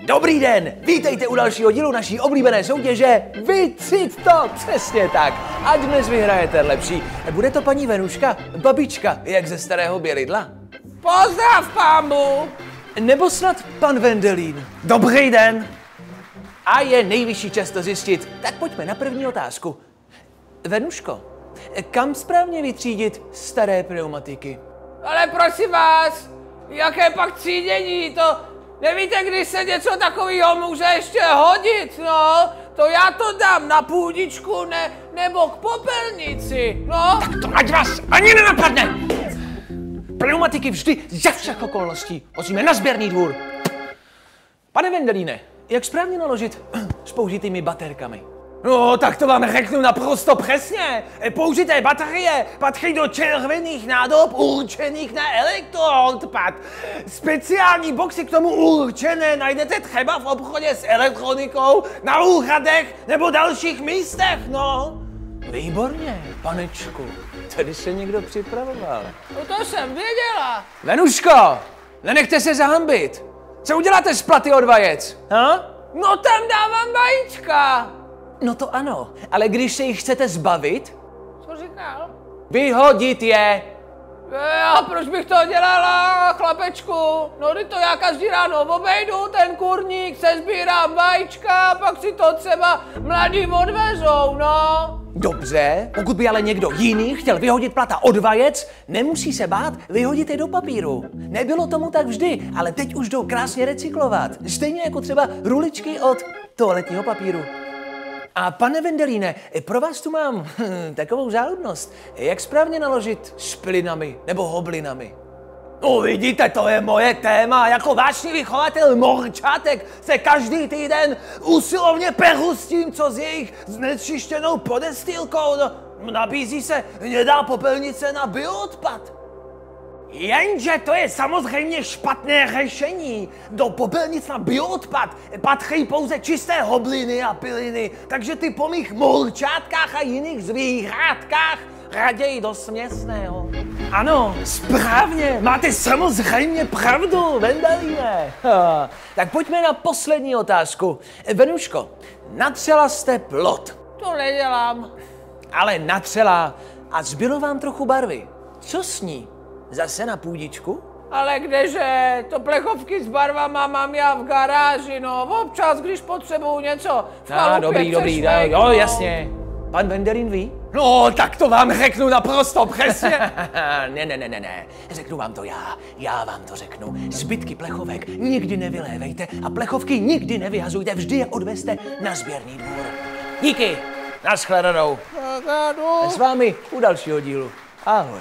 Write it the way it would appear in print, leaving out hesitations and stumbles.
Dobrý den, vítejte u dalšího dílu naší oblíbené soutěže Vycít to, přesně tak. A dnes vyhrajete lepší. Bude to paní Venuška, babička, jak ze starého Bělidla? Pozdrav, pámu! Nebo snad pan Vendelín? Dobrý den! A je nejvyšší čas to zjistit, tak pojďme na první otázku. Venuško, kam správně vytřídit staré pneumatiky? Ale prosím vás, jaké pak třídění, to nevíte, kdy se něco takového může ještě hodit, no? To já to dám na půdičku nebo k popelnici, no? Tak to ať vás ani nenapadne! Pneumatiky vždy za všech okolností musíme na sběrný dvůr. Pane Vendelíne, jak správně naložit s použitými baterkami? No, tak to vám řeknu naprosto přesně. Použité baterie patří do červených nádob určených na elektroodpad. Speciální boxy k tomu určené najdete třeba v obchodě s elektronikou, na úřadech nebo dalších místech, no. Výborně, panečku. Tady se někdo připravoval. No to jsem věděla. Venuško, nenechte se zahambit. Co uděláte s platy od vajec? Ha? No tam dávám vajíčka. No to ano, ale když se jich chcete zbavit? Co říkal? Vyhodit je. A proč bych to dělala, chlapečku? No teď to já každý ráno obejdu, ten kurník, sezbírám vajíčka, pak si to třeba mladí odvezou, no. Dobře, pokud by ale někdo jiný chtěl vyhodit plata od vajec, nemusí se bát, vyhodit je do papíru. Nebylo tomu tak vždy, ale teď už jdou krásně recyklovat. Stejně jako třeba ruličky od toaletního papíru. A pane Vendelíne, pro vás tu mám takovou záludnost. Jak správně naložit s plynami nebo hoblinami? No vidíte, to je moje téma. Jako vášnivý chovatel morčátek se každý týden usilovně peru s tím, co s jejich znečištěnou podestýlkou. No, nabízí se hnědá popelnice na bioodpad. Jenže to je samozřejmě špatné řešení. Do popelnic na bioodpad patří pouze čisté hobliny a piliny, takže ty po mých morčátkách a jiných zvířátkách raději do směsného. Ano, správně, máte samozřejmě pravdu, Vendelíne. Tak pojďme na poslední otázku. Venuško, natřela jste plot. To nedělám. Ale natřela a zbylo vám trochu barvy. Co s ní? Zase na půdičku? Ale kdeže, to plechovky s barvama mám já v garáži, no. Občas, když potřebuju něco v chalupě, dobrý, jo, jasně. Pan Vendelín ví? No, tak to vám řeknu naprosto přesně. Ne, řeknu vám to já vám to řeknu. Zbytky plechovek nikdy nevylévejte a plechovky nikdy nevyhazujte, vždy je odvezte na sběrný dvůr. Díky, nashledanou. S vámi u dalšího dílu. Ahoj.